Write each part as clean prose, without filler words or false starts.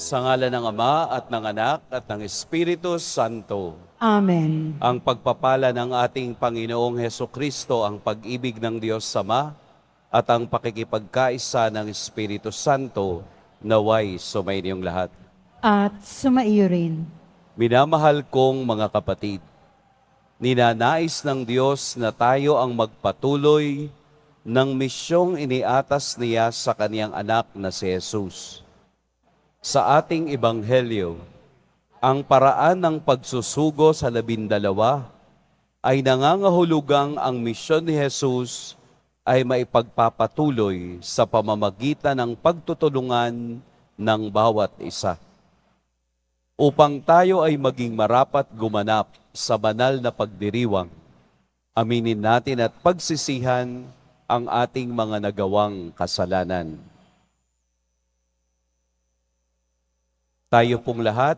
Sa ngalan ng Ama at ng Anak at ng Espiritu Santo. Amen. Ang pagpapala ng ating Panginoong Hesukristo, ang pag-ibig ng Diyos Ama, at ang pakikipagkaisa ng Espiritu Santo, naway sumainiyong lahat. At sumaiyo rin. Minamahal kong mga kapatid, ninanais ng Diyos na tayo ang magpatuloy ng misyong iniatas niya sa kaniyang anak na si Jesus. Sa ating Ebanghelyo, ang paraan ng pagsusugo sa 12 ay nangangahulugang ang misyon ni Jesus ay maipagpapatuloy sa pamamagitan ng pagtutulungan ng bawat isa. Upang tayo ay maging marapat gumanap sa banal na pagdiriwang, aminin natin at pagsisihan ang ating mga nagawang kasalanan. Tayo pong lahat,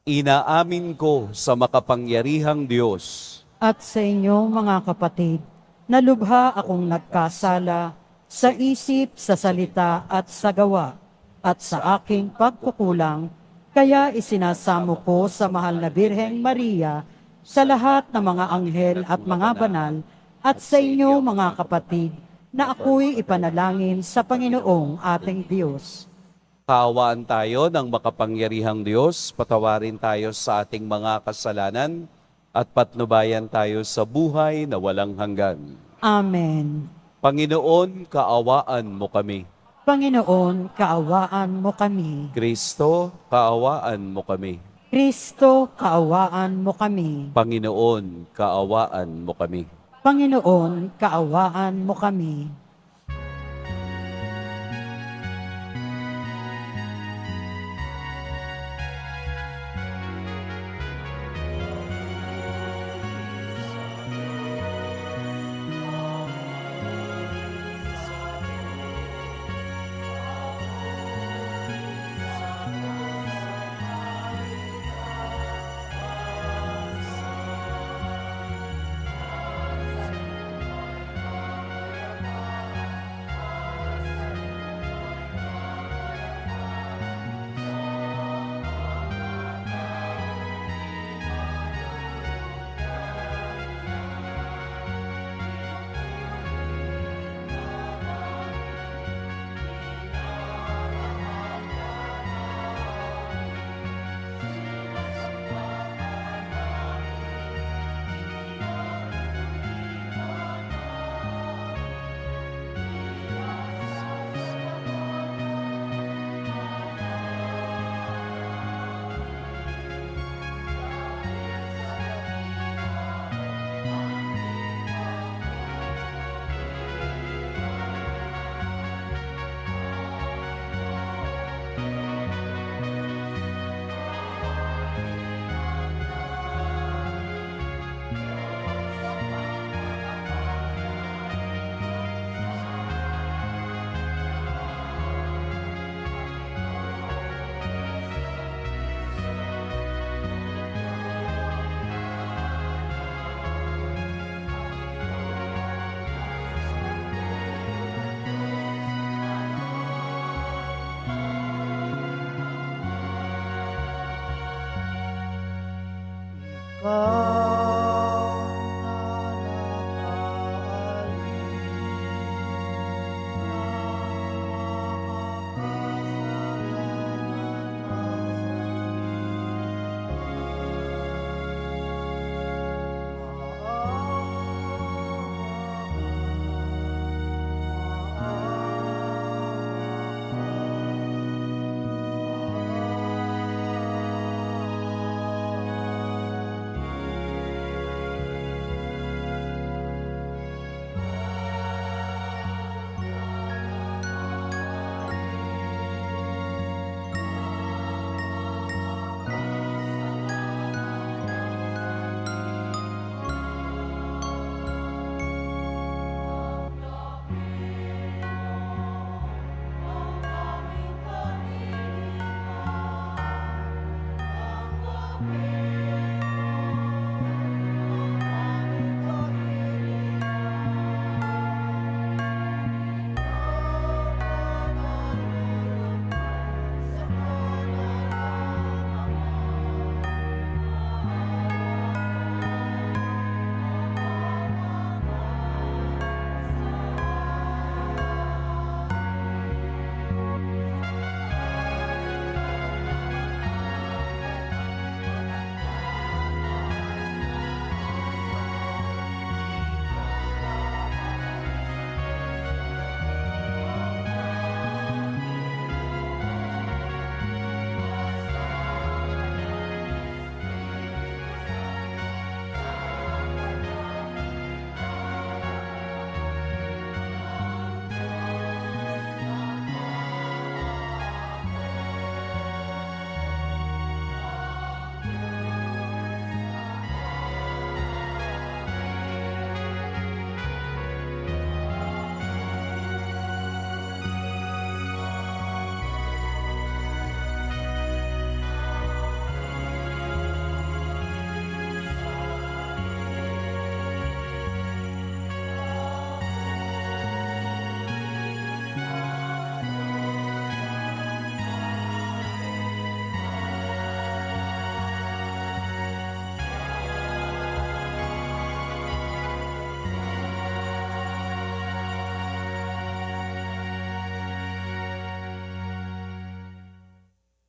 inaamin ko sa makapangyarihang Diyos At sa inyo, mga kapatid, na lubha akong nagkasala sa isip, sa salita at sa gawa, at sa aking pagkukulang, kaya isinasamo ko sa mahal na Birheng Maria, sa lahat ng mga anghel at mga banal, at sa inyo, mga kapatid, na ako'y ipanalangin sa Panginoong ating Diyos. Kaawaan tayo ng makapangyarihang Diyos, patawarin tayo sa ating mga kasalanan, at patnubayan tayo sa buhay na walang hanggan. Amen. Panginoon, kaawaan mo kami. Panginoon, kaawaan mo kami. Kristo, kaawaan mo kami. Kristo, kaawaan mo kami. Panginoon, kaawaan mo kami. Panginoon, kaawaan mo kami.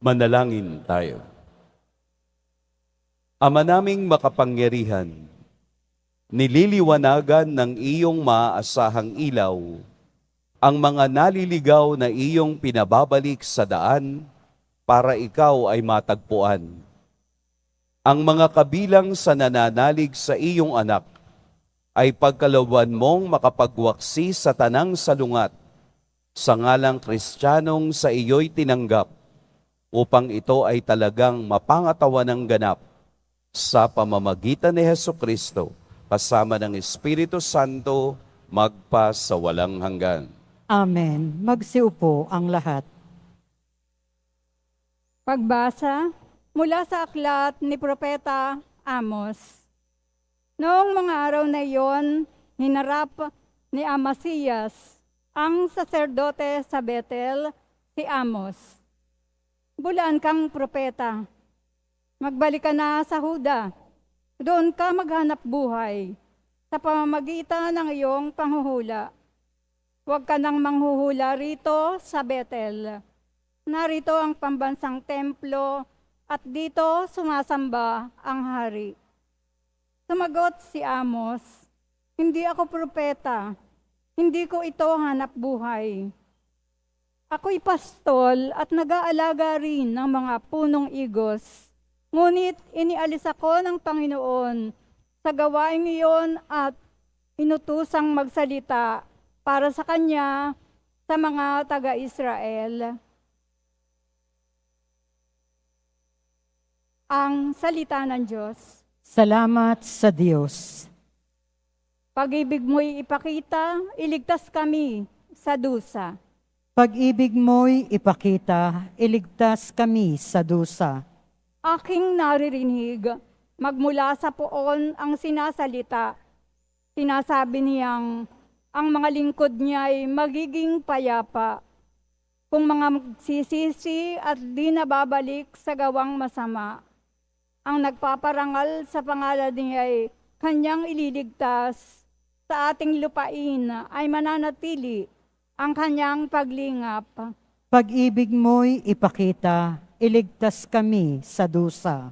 Manalangin tayo. Ama naming makapangyarihan, nililiwanagan ng iyong maaasahang ilaw ang mga naliligaw na iyong pinababalik sa daan para ikaw ay matagpuan. Ang mga kabilang sa nananalig sa iyong anak ay pagkalooban mong makapagwaksi sa tanang salungat sa ngalang Kristiyanong sa iyo'y tinanggap upang ito ay talagang mapangatawan ng ganap sa pamamagitan ni Hesukristo kasama ng Espiritu Santo magpa sa walang hanggan. Amen. Magsiupo ang lahat. Pagbasa mula sa aklat ni Propeta Amos. Noong mga araw na iyon, hinarap ni Amasiyas ang saserdote sa Betel, si Amos. Bulaan kang propeta, magbalik ka na sa Huda, doon ka maghanap buhay sa pamamagitan ng iyong panghuhula. Huwag ka nang manghuhula rito sa Betel. Narito ang pambansang templo at dito sumasamba ang hari. Sumagot si Amos, hindi ako propeta, hindi ko ito hanap buhay. Ako'y pastol at nag-aalaga rin ng mga punong igos. Ngunit inialis ako ng Panginoon sa gawaing iyon at inutusang magsalita para sa Kanya sa mga taga-Israel. Ang salita ng Diyos. Salamat sa Diyos. Pag-ibig mo'y ipakita, iligtas kami sa dusa. Pag-ibig mo'y ipakita, iligtas kami sa dusa. Aking naririnig, magmula sa poon ang sinasalita. Sinasabi niyang, ang mga lingkod niya ay magiging payapa. Kung mga magsisisi at di nababalik sa gawang masama, ang nagpaparangal sa pangalan niya ay kanyang ililigtas. Sa ating lupain ay mananatili ang kanyang paglingap. Pag-ibig mo'y ipakita, iligtas kami sa dusa.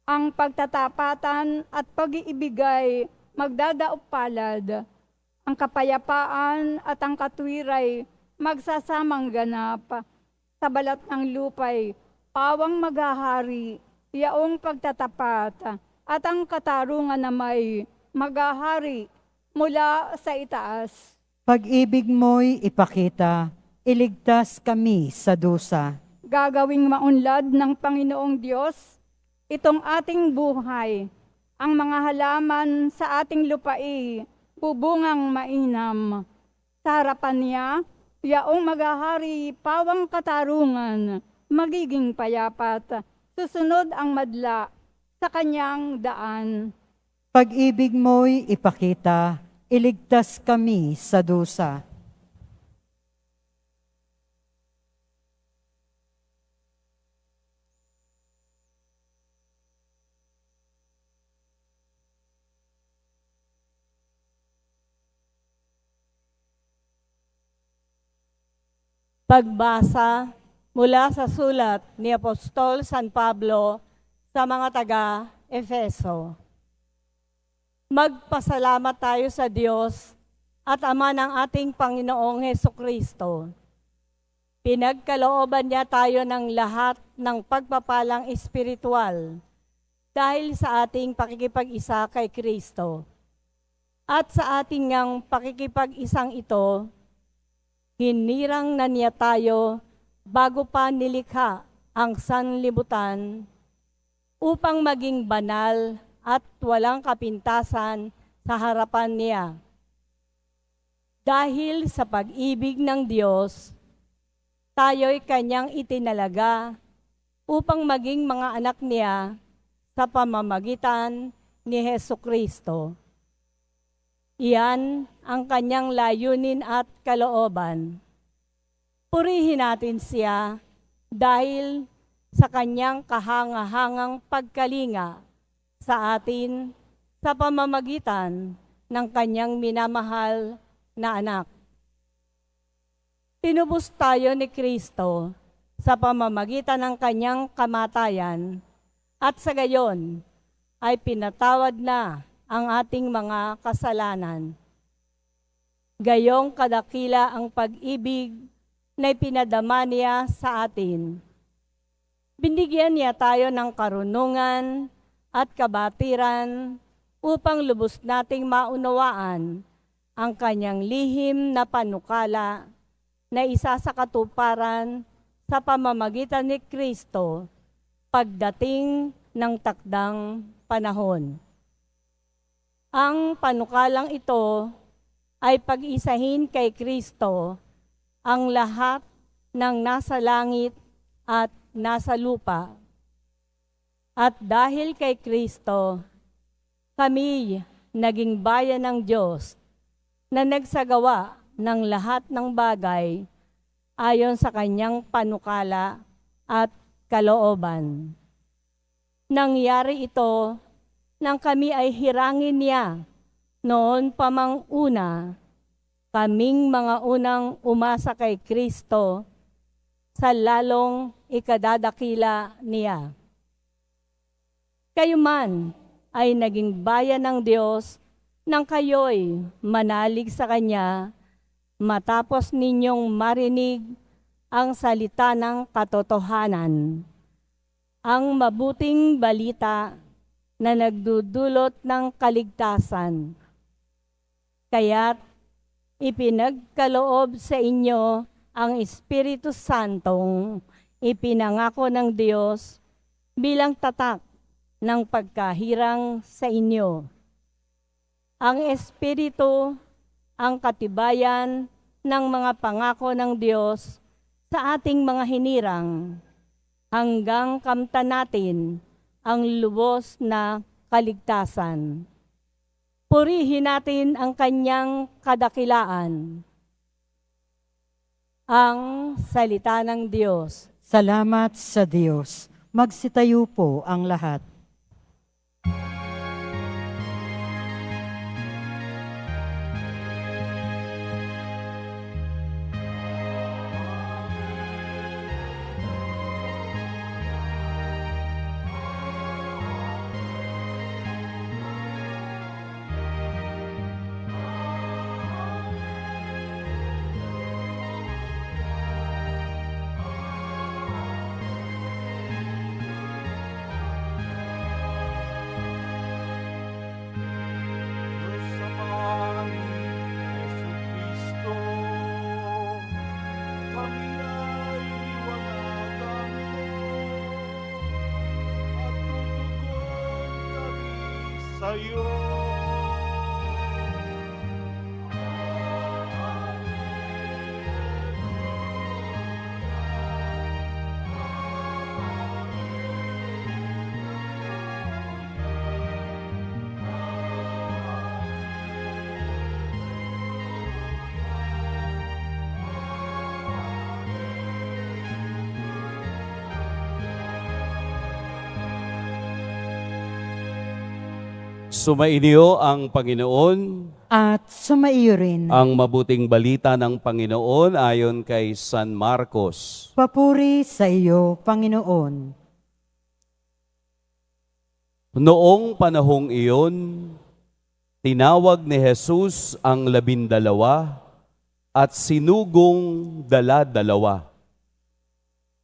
Ang pagtatapatan at pag-iibigay magdadaop palad. Ang kapayapaan at ang katwiray magsasamang ganap. Sa balat ng lupay, pawang maghahari, yaong pagtatapat, at ang katarungan na may maghahari mula sa itaas. Pag-ibig mo'y ipakita, iligtas kami sa dusa. Gagawing maunlad ng Panginoong Diyos itong ating buhay. Ang mga halaman sa ating lupai, bubungang mainam. Sa harapan niya, yaong maghahari pawang katarungan, magiging payapat, susunod ang madla sa kanyang daan. Pag-ibig mo'y ipakita, iligtas kami sa dusa. Pagbasa mula sa sulat ni Apostol San Pablo sa mga taga-Efeso. Magpasalamat tayo sa Diyos at Ama ng ating Panginoong Hesukristo. Pinagkalooban niya tayo ng lahat ng pagpapalang espiritual dahil sa ating pakikipag-isa kay Kristo. At sa ating ngang pakikipag-isang ito, hinirang na niya tayo bago pa nilikha ang sanlibutan upang maging banal at walang kapintasan sa harapan niya. Dahil sa pag-ibig ng Diyos, tayo'y kanyang itinalaga upang maging mga anak niya sa pamamagitan ni Hesukristo. Iyan ang kanyang layunin at kalooban. Purihin natin siya dahil sa kanyang kahangahangang pagkalinga sa atin sa pamamagitan ng kanyang minamahal na anak. Tinubos tayo ni Kristo sa pamamagitan ng kanyang kamatayan, at sa gayon ay pinatawad na ang ating mga kasalanan. Gayong kadakila ang pag-ibig na ipinadama niya sa atin. Binigyan niya tayo ng karunungan at kabatiran upang lubos nating maunawaan ang kanyang lihim na panukala na isa sa katuparan sa pamamagitan ni Kristo pagdating ng takdang panahon. Ang panukalang ito ay pag-isahin kay Kristo ang lahat ng nasa langit at nasa lupa. At dahil kay Kristo, kami naging bayan ng Diyos na nagsagawa ng lahat ng bagay ayon sa kanyang panukala at kalooban. Nangyari ito nang kami ay hirangin niya noon pa mang una, kaming mga unang umasa kay Kristo sa lalong ikadadakila niya. Kayo man ay naging bayan ng Diyos nang kayo'y manalig sa Kanya matapos ninyong marinig ang salita ng katotohanan, ang mabuting balita na nagdudulot ng kaligtasan. Kaya't ipinagkaloob sa inyo ang Espiritu Santong ipinangako ng Diyos bilang tatak ng pagkahirang sa inyo. Ang Espiritu ang katibayan ng mga pangako ng Diyos sa ating mga hinirang hanggang kamtan natin ang lubos na kaligtasan. Purihin natin ang kanyang kadakilaan. Ang salita ng Diyos. Salamat sa Diyos. Magsitayo po ang lahat. Sa'yo. Sumainyo ang Panginoon, At sumaiyo rin. ang mabuting balita ng Panginoon ayon kay San Marcos. Papuri sa iyo, Panginoon. Noong panahong iyon, tinawag ni Jesus ang 12 at sinugong 12.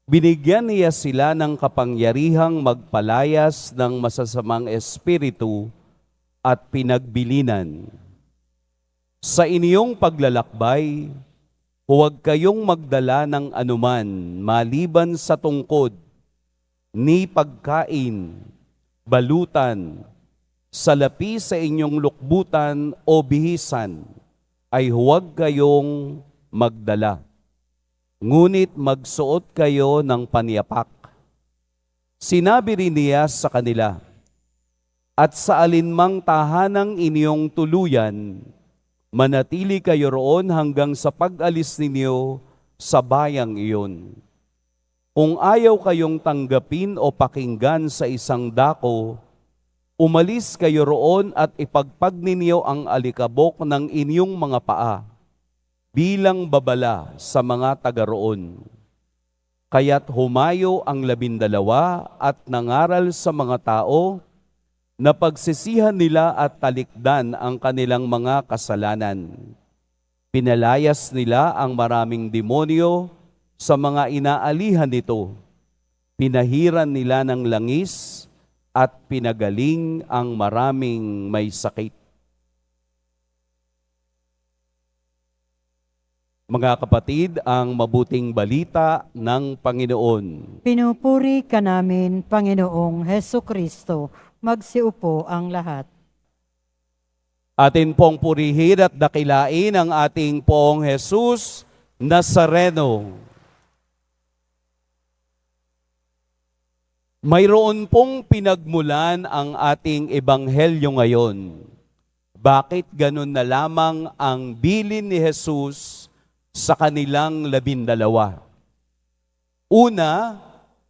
Binigyan niya sila ng kapangyarihang magpalayas ng masasamang espiritu at pinagbilinan. Sa inyong paglalakbay, huwag kayong magdala ng anuman maliban sa tungkod, ni pagkain, balutan, salapi sa inyong lukbutan o bihisan, ay huwag kayong magdala. Ngunit magsuot kayo ng panyapak. Sinabi rin niya sa kanila, at sa alinmang tahanang inyong tuluyan, manatili kayo roon hanggang sa pag-alis ninyo sa bayang iyon. Kung ayaw kayong tanggapin o pakinggan sa isang dako, umalis kayo roon at ipagpag ninyo ang alikabok ng inyong mga paa bilang babala sa mga taga roon. Kaya't humayo ang 12 at nangaral sa mga tao na pagsisihan nila at talikdan ang kanilang mga kasalanan. Pinalayas nila ang maraming demonyo sa mga inaalihan nito. Pinahiran nila ng langis at pinagaling ang maraming may sakit. Mga kapatid, ang mabuting balita ng Panginoon. Pinupuri ka namin, Panginoong Heso Kristo. Magsiupo ang lahat. Atin pong purihin at dakilain ang ating Poong Jesus Nazareno. Mayroon pong pinagmulan ang ating ebanghelyo ngayon. Bakit ganun na lamang ang bilin ni Jesus sa kanilang 12? Una,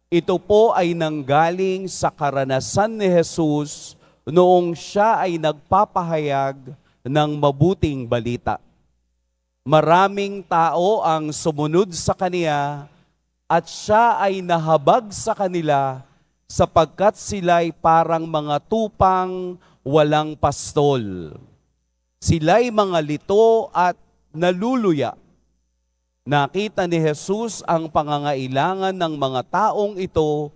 ito po ay nanggaling sa karanasan ni Jesus noong siya ay nagpapahayag ng mabuting balita. Maraming tao ang sumunod sa kaniya at siya ay nahabag sa kanila sapagkat sila'y parang mga tupang walang pastol. Sila'y mga lito at naluluya. Nakita ni Jesus ang pangangailangan ng mga taong ito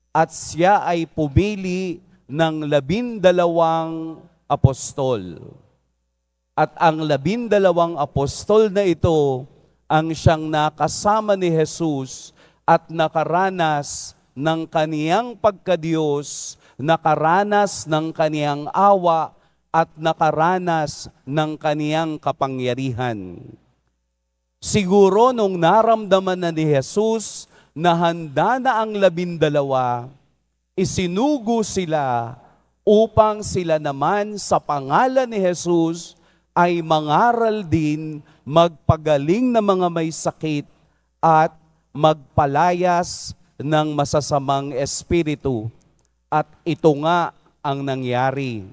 at siya ay pumili ng 12 apostol. At ang 12 apostol na ito ang siyang nakasama ni Jesus at nakaranas ng kaniyang pagkadiyos, nakaranas ng kaniyang awa at nakaranas ng kaniyang kapangyarihan. Siguro nung naramdaman na ni Jesus na handa na ang 12, isinugo sila upang sila naman sa pangalan ni Jesus ay mangaral din, magpagaling ng mga may sakit at magpalayas ng masasamang espiritu. At ito nga ang nangyari.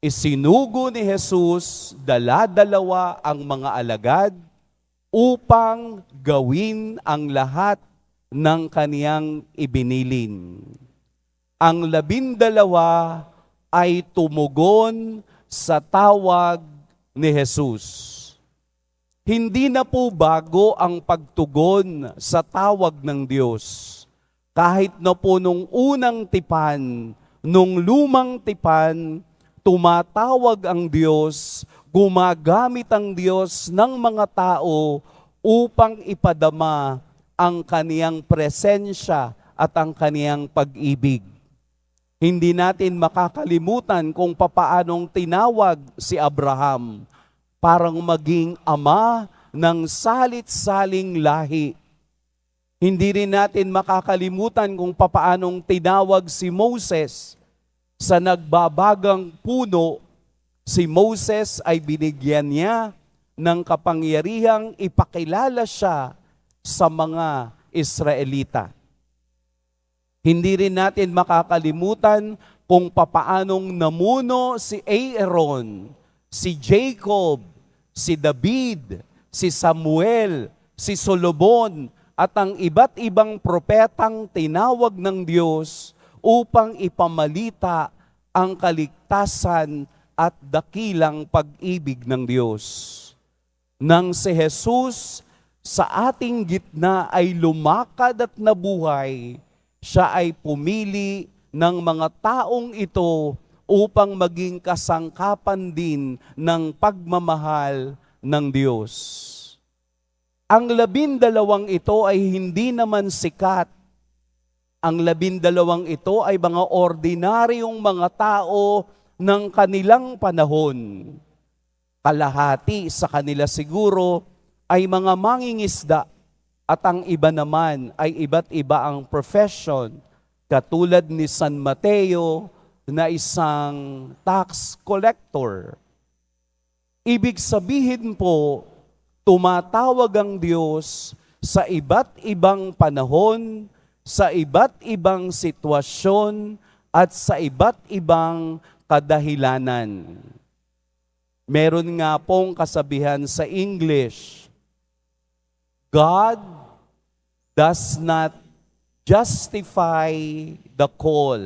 Isinugo ni Jesus, dala-dalawa ang mga alagad upang gawin ang lahat ng kaniyang ibinilin. Ang 12 ay tumugon sa tawag ni Jesus. Hindi na po bago ang pagtugon sa tawag ng Diyos. Kahit na po nung unang tipan, nung lumang tipan, tumatawag ang Diyos, gumagamit ang Diyos ng mga tao upang ipadama ang kaniyang presensya at ang kaniyang pag-ibig. Hindi natin makakalimutan kung papaanong tinawag si Abraham parang maging ama ng salit-saling lahi. Hindi rin natin makakalimutan kung papaanong tinawag si Moses sa nagbabagang puno. Si Moses ay binigyan niya ng kapangyarihang ipakilala siya sa mga Israelita. Hindi rin natin makakalimutan kung papaanong namuno si Aaron, si Jacob, si David, si Samuel, si Solomon, at ang iba't ibang propetang tinawag ng Diyos upang ipamalita ang kaligtasan at dakilang pag-ibig ng Diyos. Nang si Jesus sa ating gitna ay lumakad at nabuhay, siya ay pumili ng mga taong ito upang maging kasangkapan din ng pagmamahal ng Diyos. Ang 12 ito ay hindi naman sikat. Ang 12 ito ay mga ordinaryong mga tao ng kanilang panahon. Kalahati sa kanila siguro ay mga mangingisda at ang iba naman ay iba't iba ang profession, katulad ni San Mateo na isang tax collector. Ibig sabihin po, tumatawag ang Diyos sa iba't ibang panahon, sa iba't ibang sitwasyon, at sa iba't ibang kadahilanan. Meron nga pong kasabihan sa English, God does not justify the call.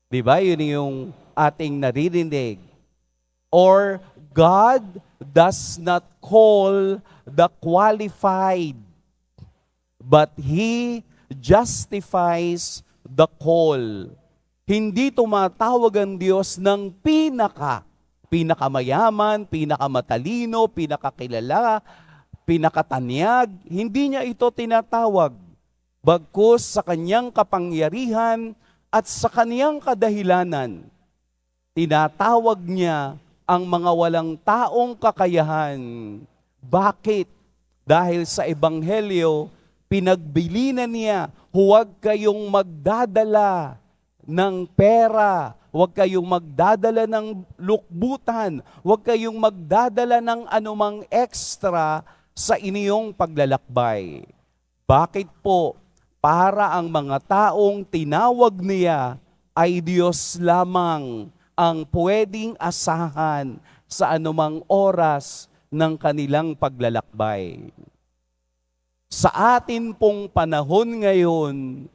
Di ba? Yun yung ating naririnig. Or God does not call the qualified, but He justifies the call. Hindi tumatawag ang Diyos ng pinakamayaman, pinakamatalino, pinakakilala, pinakatanyag. Hindi niya ito tinatawag. Bagkus sa kanyang kapangyarihan at sa kanyang kadahilanan, tinatawag niya ang mga walang taong kakayahan. Bakit? Dahil sa Ebanghelyo, pinagbilinan niya, huwag kayong magdadala ng pera, huwag kayong magdadala ng lukbutan, huwag kayong magdadala ng anumang extra sa inyong paglalakbay. Bakit po? Para ang mga taong tinawag niya ay Diyos lamang ang pwedeng asahan sa anumang oras ng kanilang paglalakbay. Sa atin pong panahon ngayon,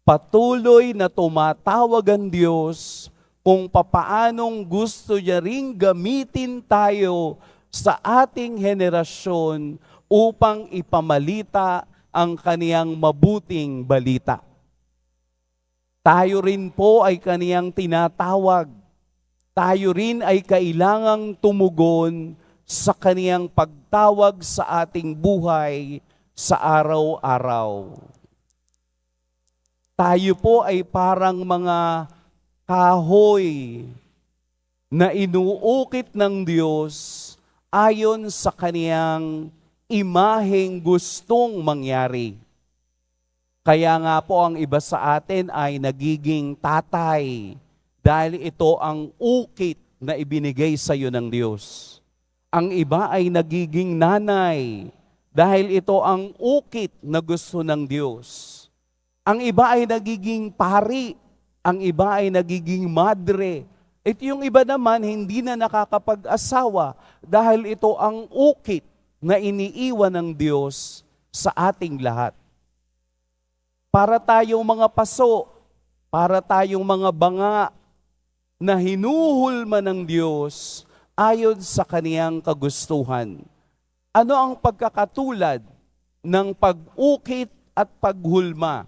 patuloy na tumatawag ang Diyos kung papaanong gusto niya ring gamitin tayo sa ating henerasyon upang ipamalita ang kaniyang mabuting balita. Tayo rin po ay kaniyang tinatawag. Tayo rin ay kailangang tumugon sa kaniyang pagtawag sa ating buhay sa araw-araw. Tayo po ay parang mga kahoy na inuukit ng Diyos ayon sa kaniyang imaheng gustong mangyari. Kaya nga po ang iba sa atin ay nagiging tatay dahil ito ang ukit na ibinigay sa iyo ng Diyos. Ang iba ay nagiging nanay dahil ito ang ukit na gusto ng Diyos. Ang iba ay nagiging pari, ang iba ay nagiging madre. Ito yung iba naman hindi na nakakapag-asawa dahil ito ang ukit na iniiwan ng Diyos sa ating lahat. Para tayong mga paso, para tayong mga banga na hinuhulma ng Diyos ayon sa kaniyang kagustuhan. Ano ang pagkakatulad ng pag-ukit at paghulma?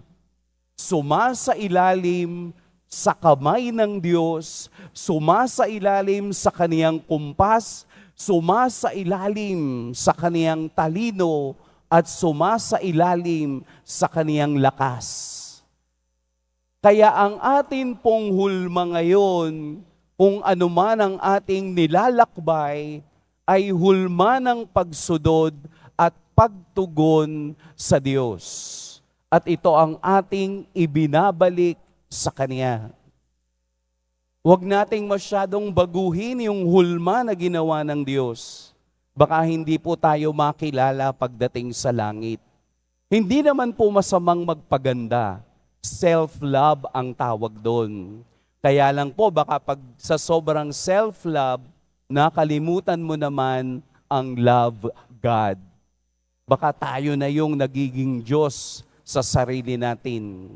Sumasailalim sa kamay ng Diyos, sumasailalim sa kaniyang kumpas, sumasailalim sa kaniyang talino, at sumasailalim sa kaniyang lakas. Kaya ang atin pong hulma ngayon, kung ano man ang ating nilalakbay, ay hulma ng pagsudod at pagtugon sa Diyos. At ito ang ating ibinabalik sa Kanya. Huwag nating masyadong baguhin yung hulma na ginawa ng Diyos. Baka hindi po tayo makilala pagdating sa langit. Hindi naman po masamang magpaganda. Self-love ang tawag doon. Kaya lang po, baka pag sa sobrang self-love, nakalimutan mo naman ang love God. Baka tayo na yung nagiging Diyos sa sarili natin.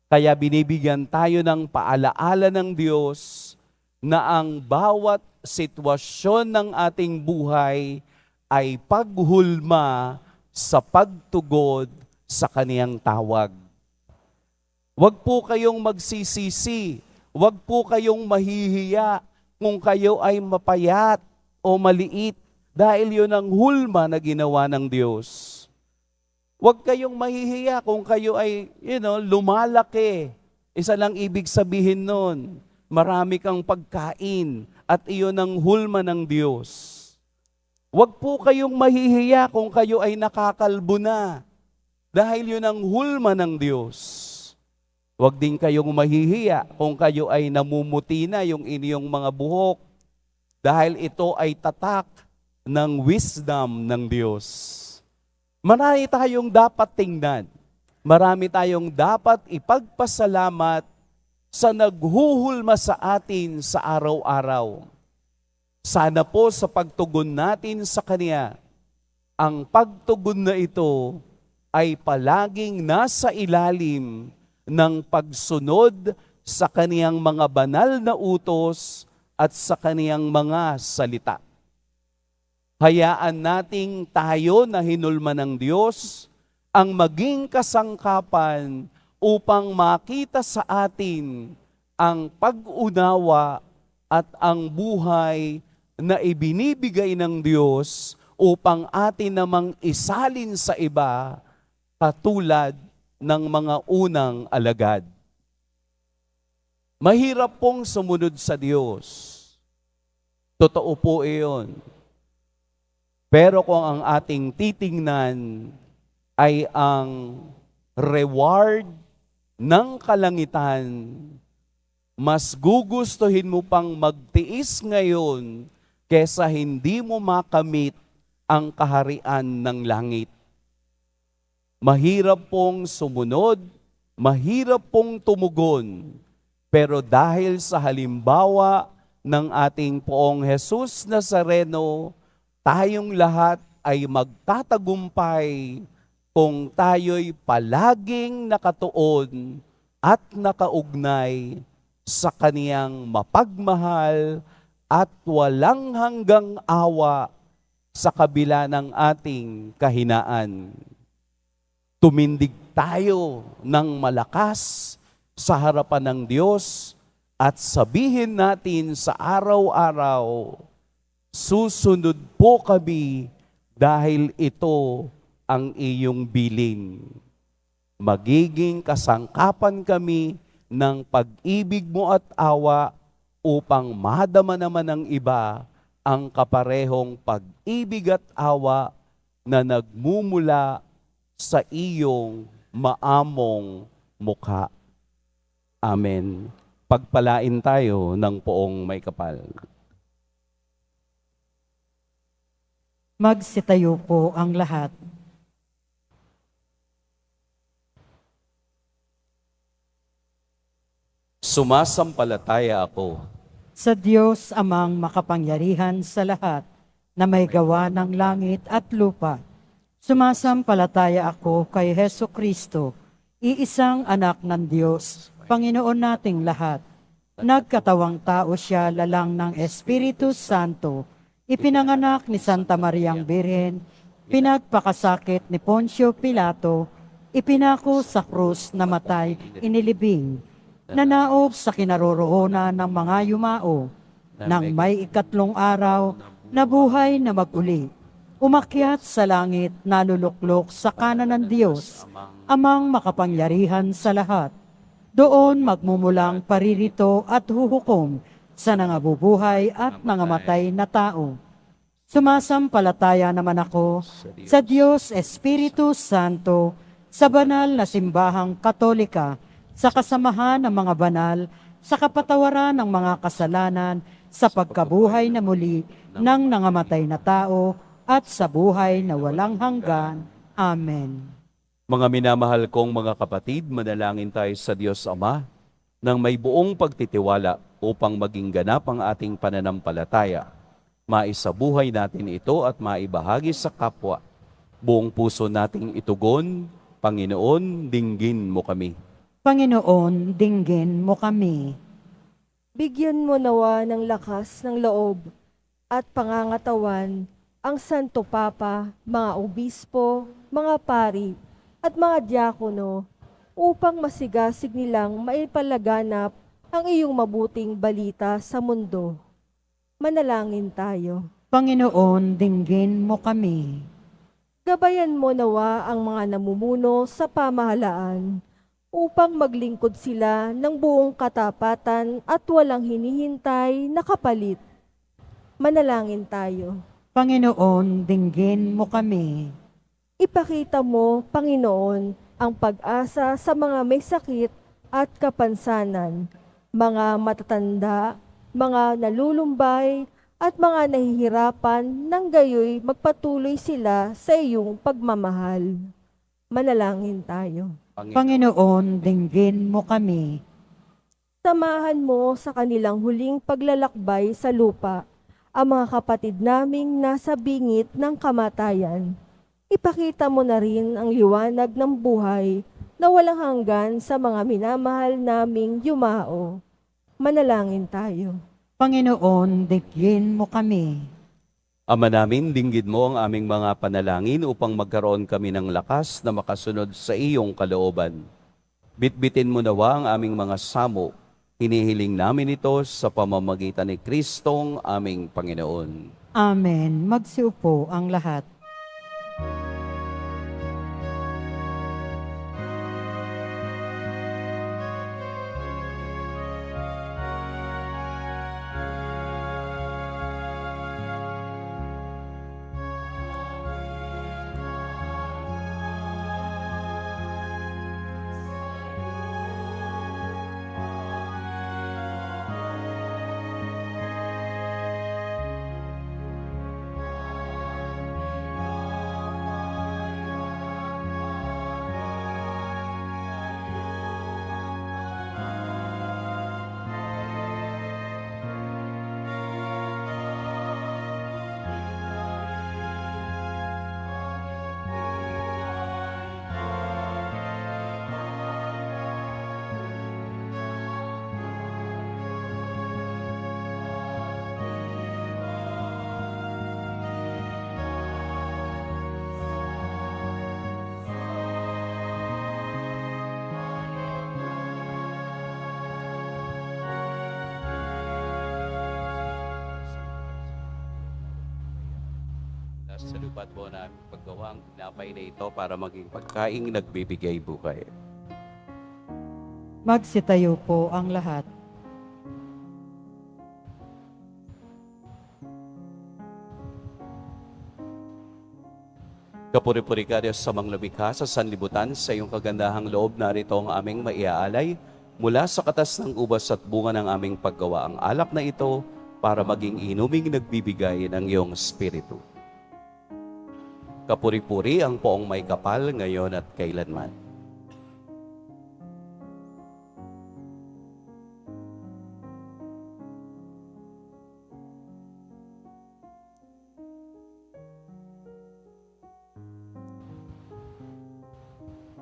Kaya binibigyan tayo ng paalaala ng Diyos na ang bawat sitwasyon ng ating buhay ay paghulma sa pagtugod sa kaniyang tawag. Huwag po kayong magsisisi, huwag po kayong mahihiya kung kayo ay mapayat o maliit dahil yun ang hulma na ginawa ng Diyos. Huwag kayong mahihiya kung kayo ay, lumalaki. Isa lang ibig sabihin nun, marami kang pagkain at iyon ang hulma ng Diyos. Huwag po kayong mahihiya kung kayo ay nakakalbo na dahil yun ang hulma ng Diyos. Huwag din kayong mahihiya kung kayo ay namumuti na yung inyong mga buhok dahil ito ay tatak ng wisdom ng Diyos. Marami tayong dapat tingnan. Marami tayong dapat ipagpasalamat sa naghuhulma sa atin sa araw-araw. Sana po sa pagtugon natin sa Kanya ang pagtugon na ito ay palaging nasa ilalim ng pagsunod sa kaniyang mga banal na utos at sa kaniyang mga salita. Hayaan nating tayo na hinulma ng Diyos ang maging kasangkapan upang makita sa atin ang pag-unawa at ang buhay na ibinibigay ng Diyos upang atin namang isalin sa iba katulad ng mga unang alagad. Mahirap pong sumunod sa Diyos. Totoo po iyon. Pero kung ang ating titingnan ay ang reward ng kalangitan, mas gugustuhin mo pang magtiis ngayon kesa hindi mo makamit ang kaharian ng langit. Mahirap pong sumunod, mahirap pong tumugon, pero dahil sa halimbawa ng ating Poong Jesus Nazareno, tayong lahat ay magtatagumpay kung tayo'y palaging nakatuon at nakaugnay sa kaniyang mapagmahal at walang hanggang awa sa kabila ng ating kahinaan. Tumindig tayo ng malakas sa harapan ng Diyos at sabihin natin sa araw-araw, susunod po kami dahil ito ang iyong bilin. Magiging kasangkapan kami ng pag-ibig mo at awa upang madama naman ng iba ang kaparehong pag-ibig at awa na nagmumula sa iyong maamong mukha. Amen. Pagpalain tayo ng Poong May Kapal. Magsitayo po ang lahat. Sumasampalataya ako Sa Diyos amang makapangyarihan sa lahat, na may gawa ng langit at lupa. Sumasampalataya ako kay Hesu Kristo, iisang anak ng Diyos, Panginoon nating lahat. Nagkatawang tao siya lalang ng Espiritu Santo, ipinanganak ni Santa Mariang Birhen, pinagpakasakit ni Poncio Pilato, ipinako sa krus, namatay, inilibing, nanaog sa kinaroroonan ng mga yumao, nang may 3 araw, nabuhay na maguli, umakyat sa langit, naluluklok sa kanan ng Diyos, amang makapangyarihan sa lahat. Doon magmumulang paririto at huhukom sa nangabubuhay at nangamatay na tao. Sumasampalataya naman ako sa Diyos Espiritu Santo, sa banal na simbahang Katolika, sa kasamahan ng mga banal, sa kapatawaran ng mga kasalanan, sa pagkabuhay na muli ng nangamatay na tao, at sa buhay na walang hanggan. Amen. Mga minamahal kong mga kapatid, manalangin tayo sa Diyos Ama nang may buong pagtitiwala upang maging ganap ang ating pananampalataya. Maisabuhay natin ito at maibahagi sa kapwa. Buong puso nating itugon, Panginoon, dinggin mo kami. Panginoon, dinggin mo kami. Bigyan mo nawa ng lakas ng loob at pangangatawan ang Santo Papa, mga obispo, mga pari, at mga diakono upang masigasig nilang maipalaganap ang iyong mabuting balita sa mundo. Manalangin tayo. Panginoon, dinggin mo kami. Gabayan mo nawa ang mga namumuno sa pamahalaan upang maglingkod sila ng buong katapatan at walang hinihintay na kapalit. Manalangin tayo. Panginoon, dinggin mo kami. Ipakita mo, Panginoon, ang pag-asa sa mga may sakit at kapansanan, mga matatanda, mga nalulumbay, at mga nahihirapan, nang gayoy magpatuloy sila sa iyong pagmamahal. Manalangin tayo. Panginoon, dinggin mo kami. Samahan mo sa kanilang huling paglalakbay sa lupa ang mga kapatid naming nasa bingit ng kamatayan. ipakita mo na rin ang liwanag ng buhay na walang hanggan sa mga minamahal naming yumao. Manalangin tayo. Panginoon, digin mo kami. Ama namin, dinggin mo ang aming mga panalangin upang magkaroon kami ng lakas na makasunod sa iyong kalooban. Bitbitin mo nawa ang aming mga samo. Hinihiling namin ito sa pamamagitan ni Kristong aming Panginoon. Amen. Magsiupo ang lahat. Sa lupat po namin paggawa ang tinapay na ito para maging pagkaing nagbibigay buhay. Magsitayo po ang lahat. Kapuri-puri ka Diyos sa mga lumikha sa sanlibutan, sa iyong kagandahang loob narito ang aming maiaalay mula sa katas ng ubas at bunga ng aming paggawa ang alak na ito para maging inuming nagbibigay ng iyong Espiritu. Kapuri-puri ang poong may kapal ngayon at kailanman.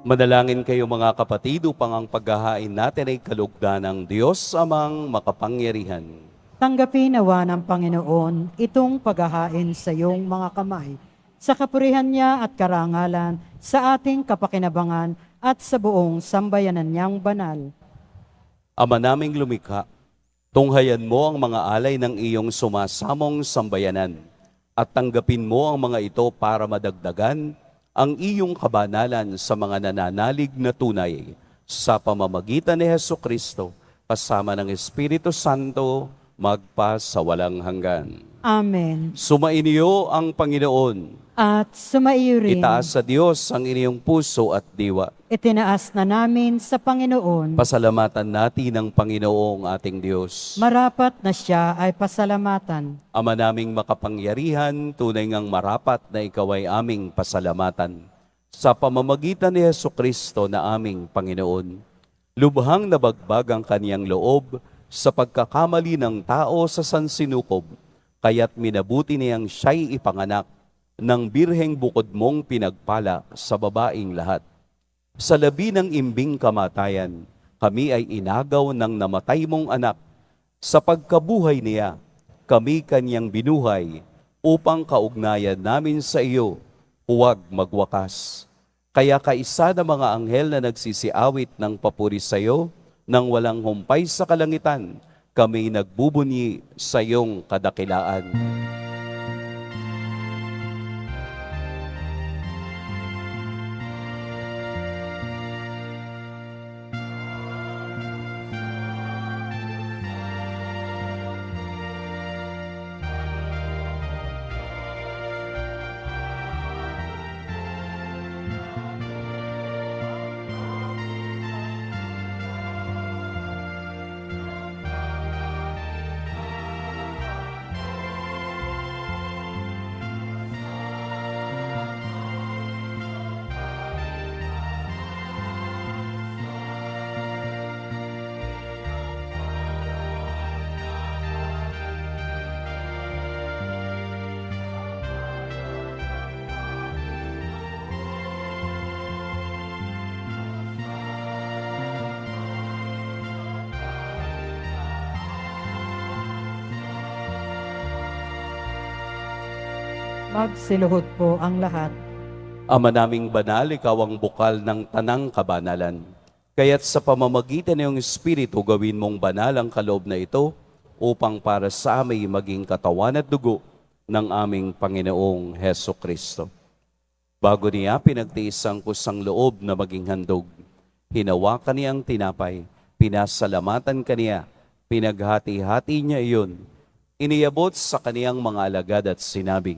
Manalangin kayo mga kapatid upang ang paghahain natin ay kalugdan ng Diyos amang makapangyarihan. Tanggapin nawa ng Panginoon itong paghahain sa iyong mga kamay, sa kapurihan niya at karangalan, sa ating kapakinabangan at sa buong sambayanan niyang banal. Ama naming lumikha, tunghayan mo ang mga alay ng iyong sumasamong sambayanan at tanggapin mo ang mga ito para madagdagan ang iyong kabanalan sa mga nananalig na tunay sa pamamagitan ni Hesukristo kasama ng Espiritu Santo magpa sa walang hanggan. Amen. Sumainyo ang Panginoon. At sumaiyo rin, Itaas sa Diyos ang inyong puso at diwa. itinaas na namin sa Panginoon. Pasalamatan natin ang Panginoong ating Diyos. Marapat na siya ay pasalamatan. Ama naming makapangyarihan, tunay ngang marapat na ikaw ay aming pasalamatan. Sa pamamagitan ni Hesukristo na aming Panginoon, lubhang nabagbag ang kaniyang loob sa pagkakamali ng tao sa sansinukob, kaya't minabuti niyang siya'y ipanganak ng birheng bukod mong pinagpala sa babaing lahat. Sa labi ng imbing kamatayan, kami ay inagaw ng namatay mong anak. Sa pagkabuhay niya, kami kanyang binuhay upang kaugnayan namin sa iyo, huwag magwakas. Kaya kaisa ng mga anghel na nagsisiawit ng papuri sa iyo, nang walang humpay sa kalangitan, kami nagbubunyi sa iyong kadakilaan. Magsiluhod po ang lahat. Ama naming banal, ikaw ang bukal ng tanang kabanalan. Kaya't sa pamamagitan ng iyong Espiritu, gawin mong banal ang kaloob na ito upang para sa amin maging katawan at dugo ng aming Panginoong Heso Kristo. Bago niya pinagtiis ang kusang loob na maging handog, hinawakan niya ang tinapay, pinasalamatan kaniya, pinaghati-hati niya iyon, iniabot sa kaniyang mga alagad at sinabi,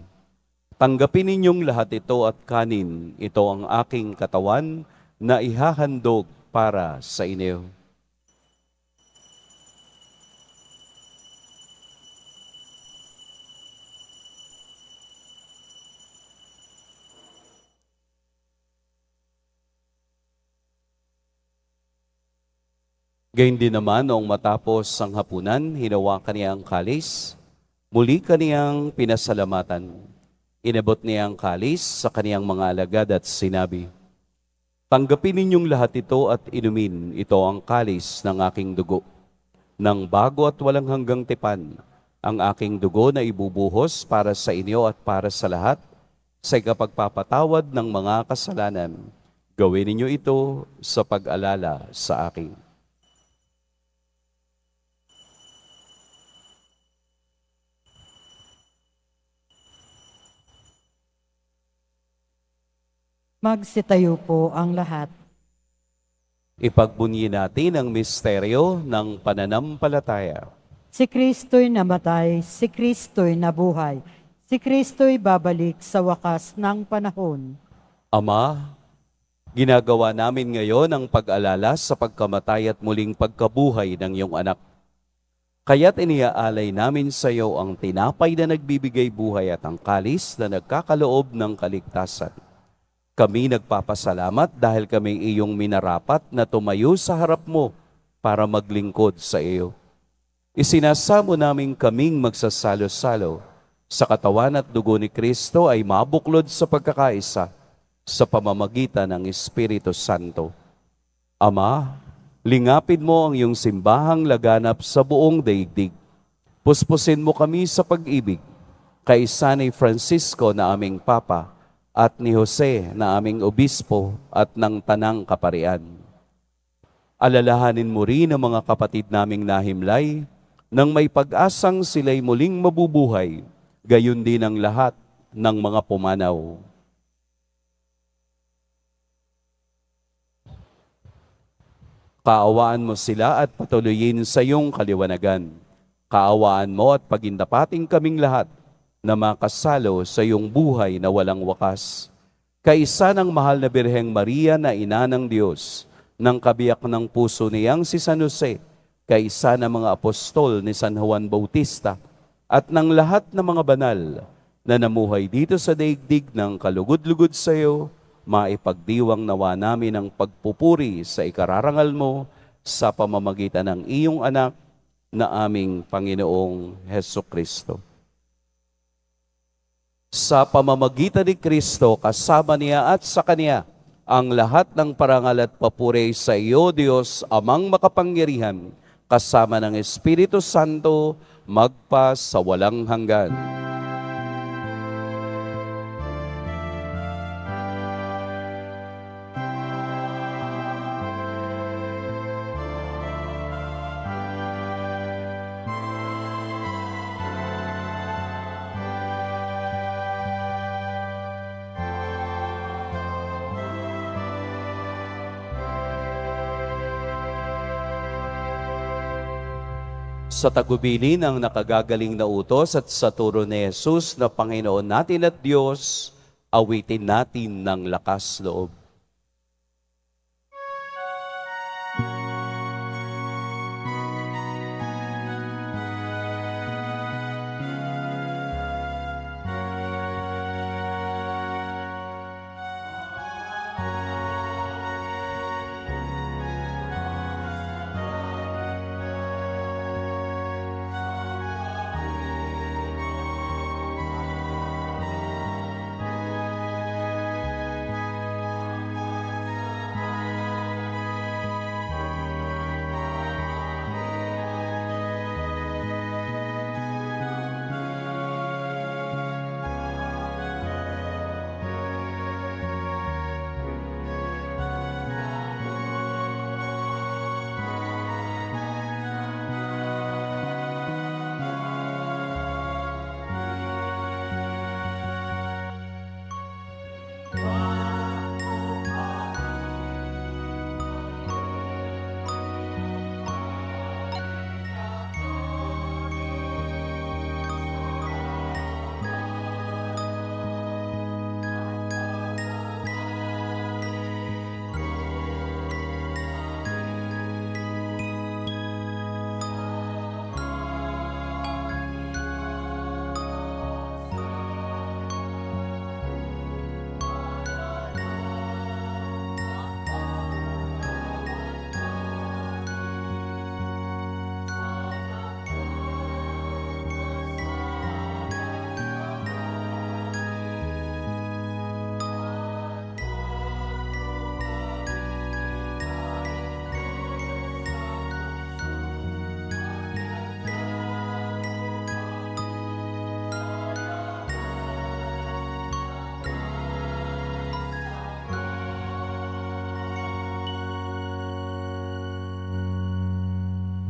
"Tanggapin ninyong lahat ito at kanin, ito ang aking katawan na ihahandog para sa inyo." Gayun din naman noong matapos ang hapunan, hinawakan niya ang kalis, muli kaniyang pinasalamatan. Inabot niya ang kalis sa kaniyang mga alagad at sinabi, "Tanggapin ninyong lahat ito at inumin, ito ang kalis ng aking dugo. Nang bago at walang hanggang tipan, ang aking dugo na ibubuhos para sa inyo at para sa lahat, sa ikapagpapatawad ng mga kasalanan. Gawin ninyo ito sa pag-alala sa akin." Magsitayo po ang lahat. Ipagbunyi natin ang misteryo ng pananampalataya. Si Kristo'y namatay, si Kristo'y nabuhay, si Kristo'y babalik sa wakas ng panahon. Ama, ginagawa namin ngayon ang pag-alala sa pagkamatay at muling pagkabuhay ng iyong anak. Kaya't iniaalay namin sa iyo ang tinapay na nagbibigay buhay at ang kalis na nagkakaloob ng kaligtasan. Kami nagpapasalamat dahil kami iyong minarapat na tumayo sa harap mo para maglingkod sa iyo. Isinasamo namin kaming magsasalo-salo sa katawan at dugo ni Kristo ay mabuklod sa pagkakaisa sa pamamagitan ng Espiritu Santo. Ama, lingapin mo ang iyong simbahang laganap sa buong daigdig. Puspusin mo kami sa pag-ibig, kaisa ni Francisco na aming Papa, at ni Jose na aming obispo at ng tanang kaparian. Alalahanin mo rin ang mga kapatid naming nahimlay nang may pag-asang sila'y muling mabubuhay, gayon din ang lahat ng mga pumanaw. Kaawaan mo sila at patuloyin sa iyong kaliwanagan. Kaawaan mo at pagindapating kaming lahat na makasalo sa iyong buhay na walang wakas. Kaisa ng mahal na Birheng Maria na ina ng Diyos, ng kabiyak ng puso niyang si San Jose, kaisa ng mga apostol ni San Juan Bautista, at ng lahat ng mga banal na namuhay dito sa daigdig ng kalugod-lugod sa iyo, maipagdiwang nawa namin ang pagpupuri sa ikararangal mo sa pamamagitan ng iyong anak na aming Panginoong Heso Kristo. Sa pamamagitan ni Kristo, kasama niya at sa Kanya, ang lahat ng parangal at papuri sa iyo, Diyos, Amang makapangyarihan, kasama ng Espiritu Santo, magpa sa walang hanggan. Sa tagubilin ng nakagagaling na utos at sa turo ni Jesus na Panginoon natin at Diyos, awitin natin ng lakas loob.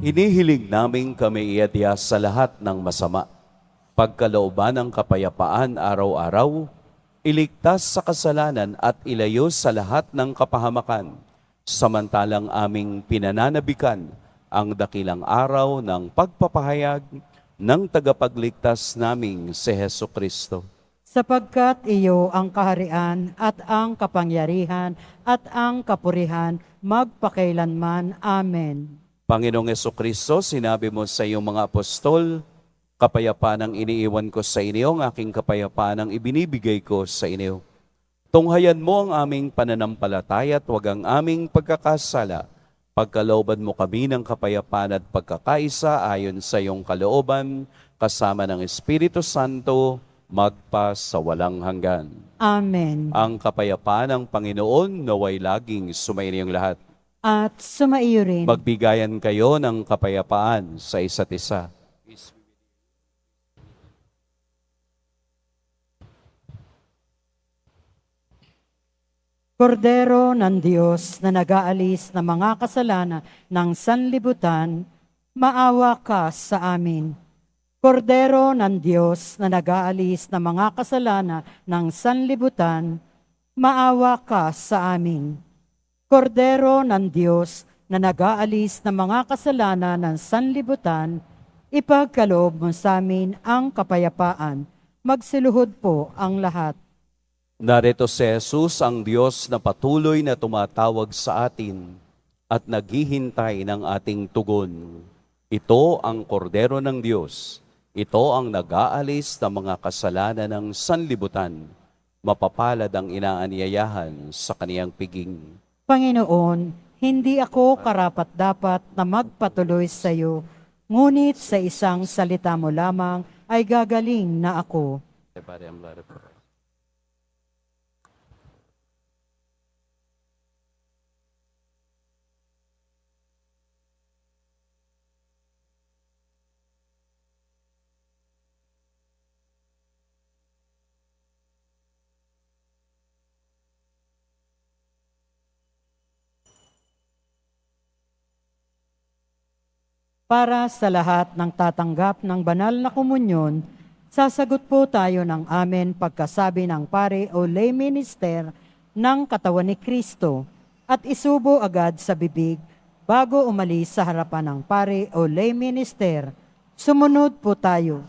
Hinihiling namin kami iadya sa lahat ng masama. Pagkalooban ng kapayapaan araw-araw, iligtas sa kasalanan at ilayo sa lahat ng kapahamakan. Samantalang aming pinananabikan ang dakilang araw ng pagpapahayag ng tagapagligtas naming si Heso Kristo. Sapagkat iyo ang kaharian at ang kapangyarihan at ang kapurihan magpakailanman. Amen. Panginoong Jesucristo, sinabi mo sa iyong mga apostol, kapayapaan ang iniiwan ko sa inyo, ang aking kapayapaan ang ibinibigay ko sa inyo. Tunghayan mo ang aming pananampalataya at huwag ang aming pagkakasala. Pagkalooban mo kami ng kapayapaan at pagkakaisa ayon sa iyong kalooban, kasama ng Espiritu Santo, magpa sa walang hanggan. Amen. Ang kapayapaan ng Panginoon naway laging sumainiyong lahat. At sumaiyo rin. Magbigayan kayo ng kapayapaan sa isa't isa. Kordero ng Diyos na nag-aalis ng mga kasalanan ng sanlibutan, maawa ka sa amin. Kordero ng Diyos na nag-aalis ng mga kasalanan ng sanlibutan, maawa ka sa amin. Kordero ng Diyos na nag-aalis ng mga kasalanan ng sanlibutan, ipagkaloob mo sa amin ang kapayapaan. Magsiluhod po ang lahat. Narito si Jesus, ang Diyos na patuloy na tumatawag sa atin at naghihintay ng ating tugon. Ito ang kordero ng Diyos. Ito ang nag-aalis ng mga kasalanan ng sanlibutan. Mapapalad ang inaanyayahan sa kaniyang piging. Panginoon, hindi ako karapat-dapat na magpatuloy sa iyo, ngunit sa isang salita mo lamang ay gagaling na ako. Para sa lahat ng tatanggap ng banal na komunyon, sasagot po tayo ng amen pagkasabi ng pare o lay minister ng katawan ni Kristo at isubo agad sa bibig bago umalis sa harapan ng pare o lay minister. Sumunod po tayo.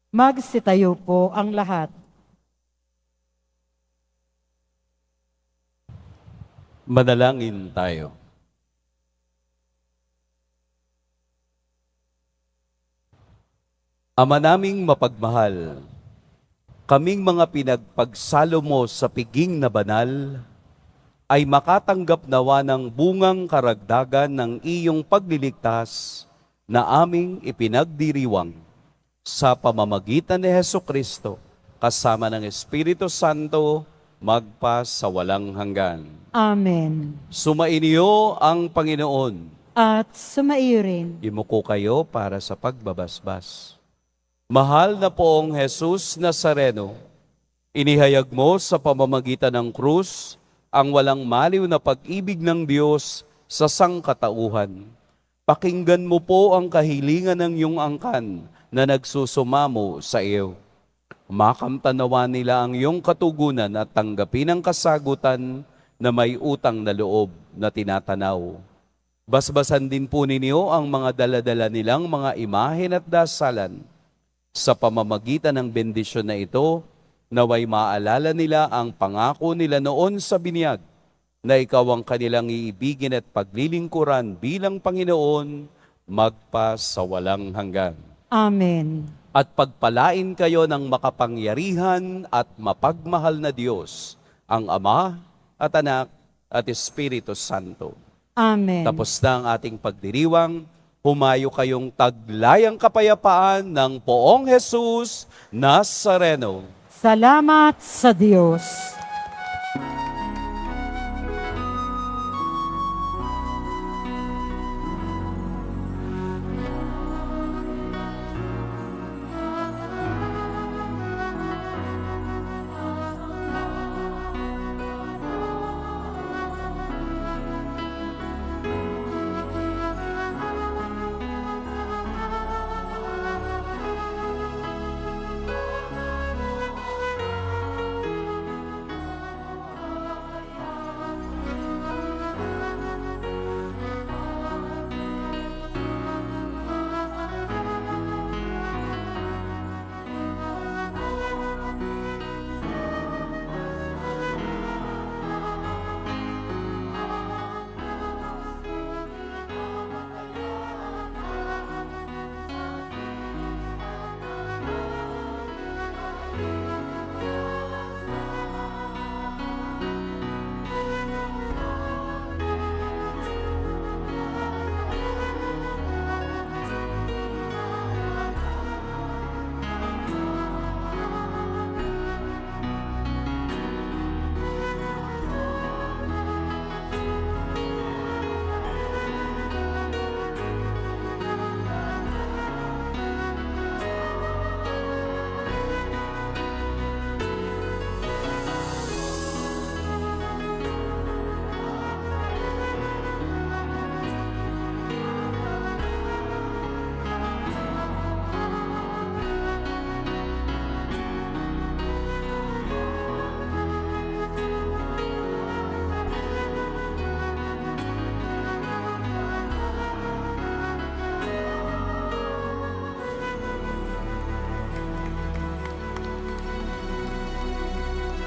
Magsitayo po ang lahat. Manalangin tayo. Ama naming mapagmahal, kaming mga pinagpagsalo mo sa piging na banal, ay makatanggap nawa ng bungang karagdagan ng iyong pagliligtas na aming ipinagdiriwang sa pamamagitan ni Heso Kristo, kasama ng Espiritu Santo, magpa sa walang hanggan. Amen. Sumainyo ang Panginoon. At sumaiyo rin. Imuko kayo para sa pagbabasbas. Mahal na poong Jesus Nazareno, inihayag mo sa pamamagitan ng krus ang walang maliw na pag-ibig ng Diyos sa sangkatauhan. Pakinggan mo po ang kahilingan ng iyong angkan na nagsusumamo sa iyo. Makamtanawa nila ang iyong katugunan at tanggapin ang kasagutan na may utang na loob na tinatanaw. Basbasan din po ninyo ang mga daladala nilang mga imahen at dasalan. Sa pamamagitan ng bendisyon na ito, naway maalala nila ang pangako nila noon sa binyag na ikaw ang kanilang iibigin at paglilingkuran bilang Panginoon magpa sa walang hanggan. Amen. At pagpalain kayo ng makapangyarihan at mapagmahal na Diyos, ang Ama at Anak at Espiritu Santo. Amen. Tapos na ang ating pagdiriwang, humayo kayong taglayang kapayapaan ng Poong Jesus Nazareno. Salamat sa Diyos.